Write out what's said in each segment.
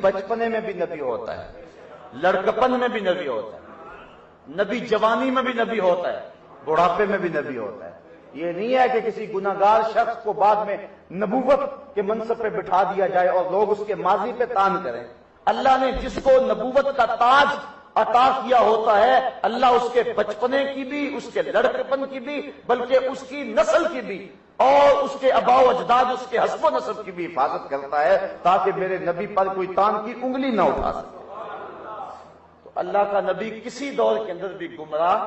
بچپنے میں بھی نبی ہوتا ہے، لڑکپن میں بھی نبی ہوتا ہے، نبی جوانی میں بھی نبی ہوتا ہے، بڑھاپے میں بھی نبی ہوتا ہے۔ یہ نہیں ہے کہ کسی گناہگار شخص کو بعد میں نبوت کے منصب پہ بٹھا دیا جائے اور لوگ اس کے ماضی پہ تان کریں۔ اللہ نے جس کو نبوت کا تاج عطا کیا ہوتا ہے، اللہ اس کے بچپنے کی بھی، اس کے لڑکپن کی بھی، بلکہ اس کی نسل کی بھی اور اس کے آباء و اجداد، اس کے حسب و نسب کی بھی حفاظت کرتا ہے تاکہ میرے نبی پر کوئی تان کی انگلی نہ اٹھا سکے۔ تو اللہ کا نبی کسی دور کے اندر بھی گمراہ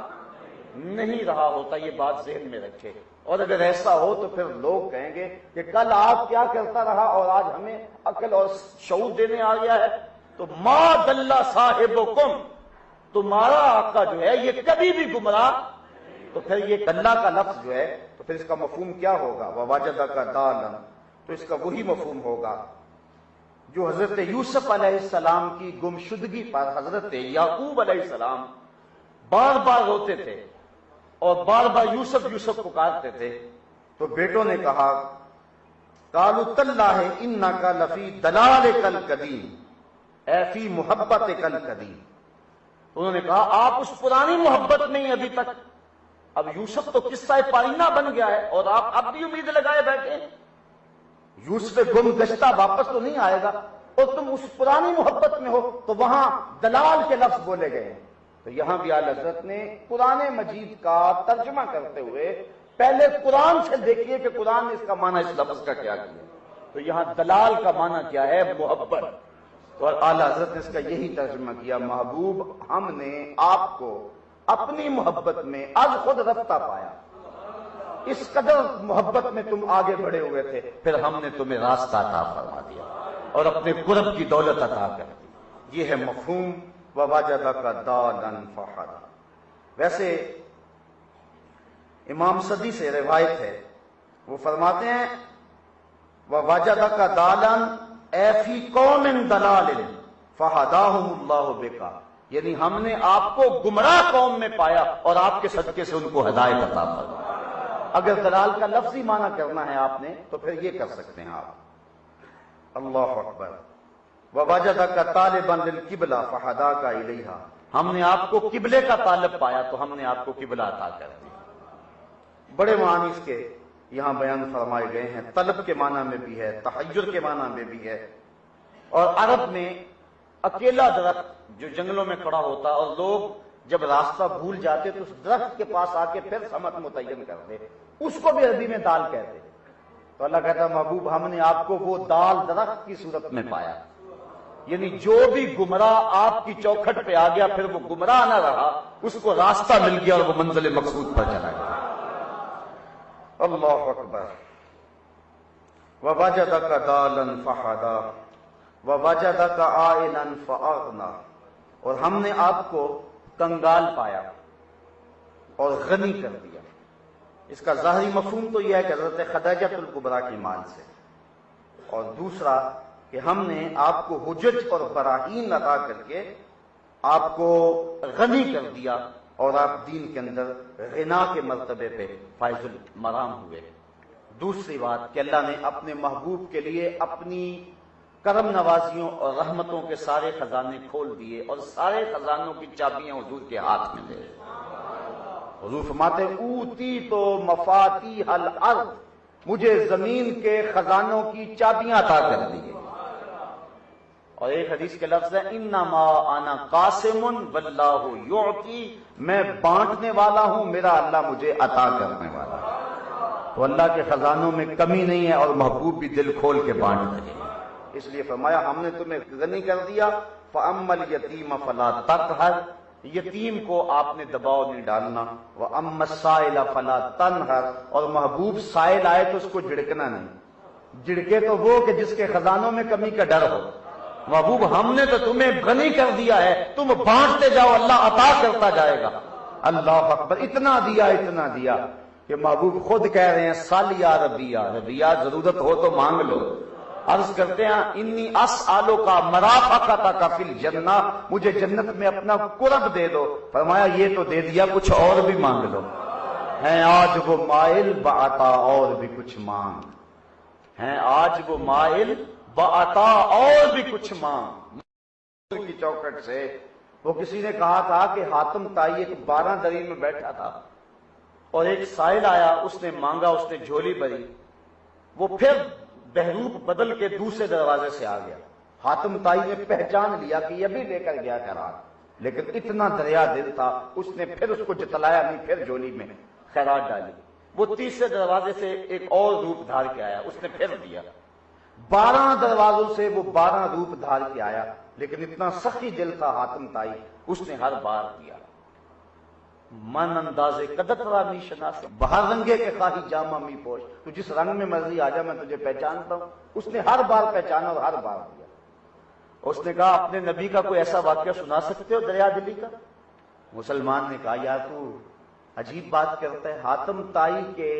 نہیں رہا ہوتا، یہ بات ذہن میں رکھے۔ اور اگر ایسا ہو تو پھر لوگ کہیں گے کہ کل آپ کیا کرتا رہا اور آج ہمیں عقل اور شعور دینے آ گیا ہے۔ تو ما دل صاحبکم، تمہارا آقا جو ہے یہ کبھی بھی گمراہ، تو پھر یہ اللہ کا لفظ جو ہے تو پھر اس کا مفہوم کیا ہوگا؟ وَوَجَدَكَ ضَالًّا، تو اس کا وہی مفہوم ہوگا جو حضرت یوسف علیہ السلام کی گمشدگی پر حضرت یعقوب علیہ السلام بار بار روتے تھے اور بار بار یوسف یوسف پکارتے تھے۔ تو بیٹوں نے کہا قالوا تاللہ انک لفی ضلالک القدیم، اے فی محبتک القدیم، انہوں نے کہا آپ اس پرانی محبت میں ہی ابھی تک، اب یوسف تو قصہ پارینہ بن گیا ہے اور آپ اب بھی امید لگائے بیٹھے ہیں، یوسف گم گشتہ واپس تو نہیں آئے گا اور تم اس پرانی محبت میں ہو۔ تو وہاں دلال کے لفظ بولے گئے ہیں۔ تو یہاں بھی اعلی حضرت نے قرآن مجید کا ترجمہ کرتے ہوئے پہلے قرآن سے دیکھیے کہ قرآن نے اس کا معنی اس لفظ کا کیا کیا۔ تو یہاں دلال کا معنی کیا ہے؟ محبت۔ اور اعلی حضرت نے اس کا یہی ترجمہ کیا، محبوب ہم نے آپ کو اپنی محبت میں از خود رفتہ پایا، اس قدر محبت میں تم آگے بڑھے ہوئے تھے، پھر ہم نے تمہیں راستہ عطا فرما دیا اور اپنے قرب کی دولت عطا کر دی۔ یہ ہے مفہوم وَوَجَدَكَ ضَالًّا فَہَدَىٰ۔ ویسے امام صدی سے روایت ہے، وہ فرماتے ہیں وَوَجَدَكَ ضَالًّا اے فی قوم ضلال فَہَدَاهُمُ اللَّهُ بِكَ، یعنی ہم نے آپ کو گمراہ قوم میں پایا اور آپ کے صدقے سے ان کو ہدایت عطا فرمائی۔ اگر دلال کا لفظی معنی کرنا ہے آپ نے تو پھر یہ کر سکتے ہیں آپ۔ اللہ اکبر۔ وَوَجَدَكَ طَالِبًا لِلْقِبْلَةِ فَهَدَاكَ إِلَيْهَا، ہم نے آپ کو قبلے کا طالب پایا تو ہم نے آپ کو قبلہ عطا کر دیا۔ بڑے معنی اس کے یہاں بیان فرمائے گئے ہیں، طلب کے معنی میں بھی ہے، تحیر کے معنی میں بھی ہے۔ اور عرب میں اکیلا درخت جو جنگلوں میں کھڑا ہوتا اور لوگ جب راستہ بھول جاتے تو اس درخت کے پاس آ کے پھر سمت متعین کرتے، اس کو بھی عربی میں دال کہتے۔ تو اللہ کہتا محبوب ہم نے آپ کو وہ دال درخت کی صورت میں پایا، یعنی جو بھی گمراہ آپ کی چوکھٹ پہ آ گیا پھر وہ گمراہ نہ رہا، اس کو راستہ مل گیا اور وہ منزل مقصود پر چلا گیا۔ اللہ اکبر۔ وَوَجَدَكَ ضَالًّا فَهَدَىٰ وَوَجَدَكَ عَائِلًا فَأَغْنَىٰ، اور ہم نے آپ کو کنگال پایا اور غنی کر دیا۔ اس کا ظاہری مفہوم تو یہ ہے کہ حضرت خدیجہ الکبریٰ کی مال سے، اور دوسرا کہ ہم نے آپ کو حجج اور براہین عطا کر کے آپ کو غنی کر دیا اور آپ دین کے اندر غنا کے مرتبے پہ فائز المرام ہوئے۔ دوسری بات کہ اللہ نے اپنے محبوب کے لیے اپنی کرم نوازیوں اور رحمتوں کے سارے خزانے کھول دیے اور سارے خزانوں کی چابیاں حضور کے ہاتھ میں دے۔ حضور فرماتے اوتی تو مفاتیح الارض، مجھے زمین کے خزانوں کی چابیاں عطا کر دی۔ اور ایک حدیث کے لفظ ہے انما انا قاسم واللہ یعطی، میں بانٹنے والا ہوں، میرا اللہ مجھے عطا کرنے والا ہے۔ تو اللہ کے خزانوں میں کمی نہیں ہے اور محبوب بھی دل کھول کے بانٹ رہے ہیں۔ اس لیے فرمایا ہم نے تمہیں غنی کر دیا۔ فَأَمَّا الْيَتِيمَ فَلَا تَقْهَرْ، یتیم کو آپ نے دباؤ نہیں ڈالنا۔ وَأَمَّا السَّائِلَ فَلَا تَنْهَرْ، اور محبوب سائل آئے تو اس کو جھڑکنا نہیں، جھڑکے تو وہ کہ جس کے خزانوں میں کمی کا ڈر ہو۔ محبوب ہم نے تو تمہیں غنی کر دیا ہے، تم بانٹتے جاؤ، اللہ عطا کرتا جائے گا۔ اللہ اکبر۔ اتنا دیا اتنا دیا کہ محبوب خود کہہ رہے ہیں سال یا ربیہ، ربیہ ضرورت ہو تو مانگ لو۔ عرض کرتے ہیں انی اسالک مرافقتک فی الجنہ، مجھے جنت میں اپنا قرب دے دو۔ فرمایا یہ تو دے دیا، کچھ اور بھی مانگ لو۔ ہیں آج وہ مائل بعطا، اور بھی کچھ مانگ، ہیں آج وہ مائل بعطا، اور بھی کچھ مانگ۔ کی چوکھٹ سے وہ کسی نے کہا تھا کہ حاتم طائی ایک 12 دری میں بیٹھا تھا اور ایک سائل آیا، اس نے مانگا، اس نے جھولی بھری، وہ پھر بہروپ بدل کے دوسرے دروازے سے آ گیا۔ حاتم طائی نے پہچان لیا کہ یہ بھی لے کر گیا خیرات، لیکن اتنا دریا دل تھا اس نے پھر اس کو جتلایا نہیں، پھر جھولی میں خیرات ڈالی۔ وہ تیسرے دروازے سے ایک اور روپ دھار کے آیا، اس نے پھر دیا۔ 12 دروازوں سے وہ 12 روپ دھار کے آیا، لیکن اتنا سخی دل تھا حاتم طائی، اس نے ہر بار دیا۔ من اندازے قدرت را می شناس، باہر رنگے کے خواہی جامہ می پوش، تو جس رنگ میں مرضی آ جا میں تجھے پہچانتا ہوں۔ اس نے ہر بار پہچانا اور ہر بار دیا۔ اس نے کہا اپنے نبی کا کوئی ایسا واقعہ سنا سکتے ہو دریا دلی کا؟ مسلمان نے کہا یار تو عجیب بات کرتا ہے، حاتم طائی کے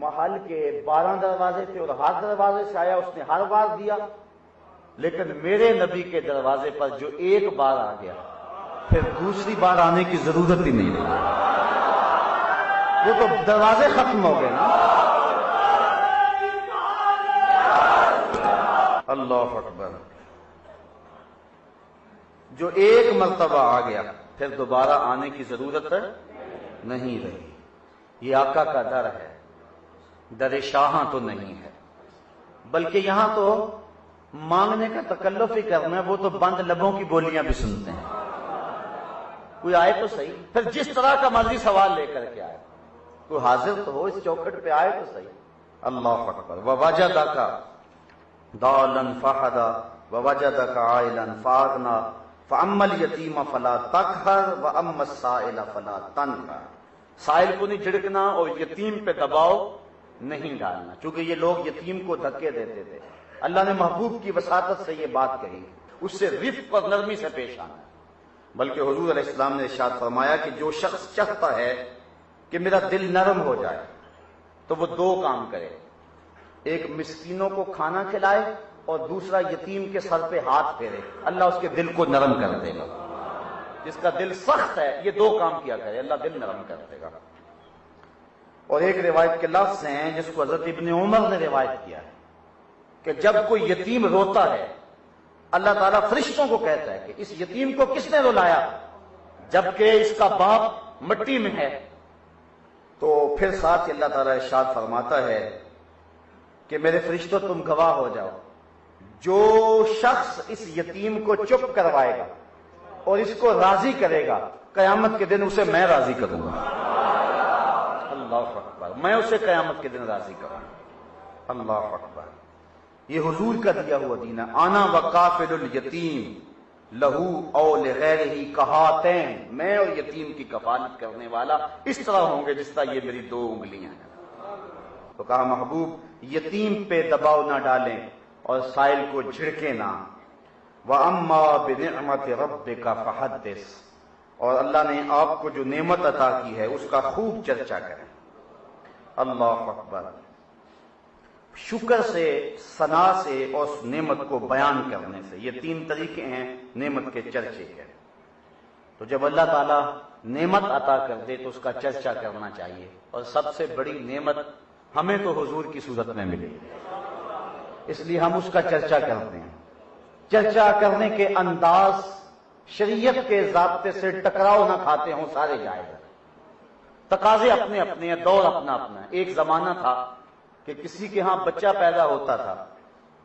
محل کے 12 دروازے تھے اور ہر دروازے سے آیا، اس نے ہر بار دیا، لیکن میرے نبی کے دروازے پر جو ایک بار آ گیا پھر دوسری بار آنے کی ضرورت ہی نہیں رہی، وہ تو دروازے ختم ہو گئے نا۔ اللہ اکبر۔ جو ایک مرتبہ آ گیا پھر دوبارہ آنے کی ضرورت نہیں رہی۔ یہ آقا کا در ہے، در شاہاں تو نہیں ہے، بلکہ یہاں تو مانگنے کا تکلف ہی کرنا ہے، وہ تو بند لبوں کی بولیاں بھی سنتے ہیں۔ کوئی آئے تو صحیح، پھر جس طرح کا مرضی سوال لے کر کے آئے، کوئی حاضر تو ہو، اس چوکھٹ پہ آئے تو صحیح۔ اللہ اکبر۔ ووجدک ضالا فہدی ووجدک عائلا فاغنی فاما الیتیم فلا تقہر واما السائل فلا تنہر۔ سائل کو نہیں جھڑکنا اور یتیم پہ دباؤ نہیں ڈالنا، چونکہ یہ لوگ یتیم کو دھکے دیتے تھے۔ اللہ نے محبوب کی وساطت سے یہ بات کہی، اس سے رفق اور نرمی سے پیش آنا۔ بلکہ حضور علیہ السلام نے ارشاد فرمایا کہ جو شخص چاہتا ہے کہ میرا دل نرم ہو جائے تو وہ 2 کام کرے، ایک مسکینوں کو کھانا کھلائے اور دوسرا یتیم کے سر پہ ہاتھ پھیرے، اللہ اس کے دل کو نرم کر دے گا۔ جس کا دل سخت ہے یہ 2 کام کیا کرے، اللہ دل نرم کر دے گا۔ اور ایک روایت کے لفظ ہیں جس کو حضرت ابن عمر نے روایت کیا ہے کہ جب کوئی یتیم روتا ہے اللہ تعالیٰ فرشتوں کو کہتا ہے کہ اس یتیم کو کس نے رلایا، جبکہ اس کا باپ مٹی میں ہے، تو پھر ساتھ ہی اللہ تعالیٰ ارشاد فرماتا ہے کہ میرے فرشتوں تم گواہ ہو جاؤ، جو شخص اس یتیم کو چپ کروائے گا اور اس کو راضی کرے گا قیامت کے دن اسے میں راضی کروں گا۔ اللہ اکبر۔ میں اسے قیامت کے دن راضی کروں گا۔ اللہ اکبر۔ یہ حضور کا دیا ہوا دین ہے۔ انا وقافل الیتیم لہو او لغیرہ کہاتین، میں اور یتیم کی کفالت کرنے والا اس طرح ہوں گے جس طرح یہ میری 2 انگلیاں ہیں۔ تو کہا محبوب یتیم پہ دباؤ نہ ڈالیں اور سائل کو جھڑکے نہ۔ وَأَمَّا بِنِعْمَةِ رَبِّكَ فَحَدِّثْ، اور اللہ نے آپ کو جو نعمت عطا کی ہے اس کا خوب چرچا کریں۔ اللہ اکبر۔ شکر سے، ثنا سے اور اس نعمت کو بیان کرنے سے، یہ 3 طریقے ہیں نعمت کے چرچے کے۔ تو جب اللہ تعالیٰ نعمت عطا کر دے تو اس کا چرچا کرنا چاہیے، اور سب سے بڑی نعمت ہمیں تو حضور کی صورت میں ملی، اس لیے ہم اس کا چرچا کرتے ہیں۔ چرچا کرنے کے انداز شریعت کے ضابطے سے ٹکراؤ نہ کھاتے ہوں سارے جائز ہیں، تقاضے اپنے اپنے ہیں، دور اپنا اپنا ہے۔ ایک زمانہ تھا کہ کسی کے ہاں بچہ پیدا ہوتا تھا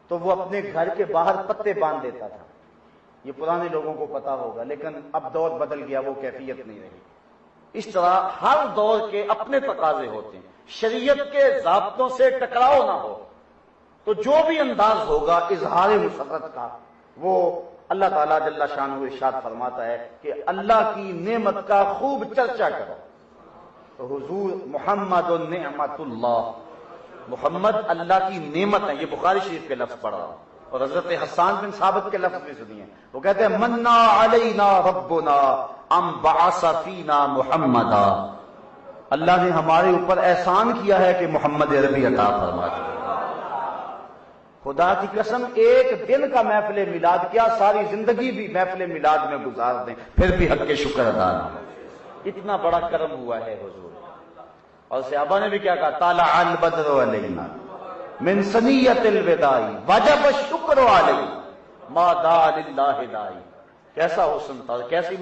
تو وہ اپنے گھر کے باہر پتے باندھ دیتا تھا، یہ پرانے لوگوں کو پتا ہوگا، لیکن اب دور بدل گیا، وہ کیفیت نہیں رہی۔ اس طرح ہر دور کے اپنے تقاضے ہوتے ہیں، شریعت کے ضابطوں سے ٹکراؤ نہ ہو تو جو بھی انداز ہوگا اظہار مسرت کا، وہ اللہ تعالیٰ جل شانہ ارشاد فرماتا ہے کہ اللہ کی نعمت کا خوب چرچا کرو۔ تو حضور محمد نعمت اللہ، محمد اللہ کی نعمت ہے، یہ بخاری شریف کے لفظ پڑھ رہا ہوں، اور حضرت حسان بن ثابت کے لفظ بھی سنیے، وہ کہتے ہیں منا علینا ربنا ام بعث فینا محمدا، اللہ نے ہمارے اوپر احسان کیا ہے کہ محمد عربی عطا فرما دیا۔ خدا کی قسم ایک دن کا محفل میلاد کیا، ساری زندگی بھی محفل میلاد میں گزار دیں پھر بھی حق کے شکر ادا نہ ہو، اتنا بڑا کرم ہوا ہے حضور۔ اور صحابہ نے بھی کیا کہا، طالع البدر علینا من ثنیۃ الوداع وجب الشکر علیہ، ما دعا للہ دائی. کیسا حسن تھا, کیسی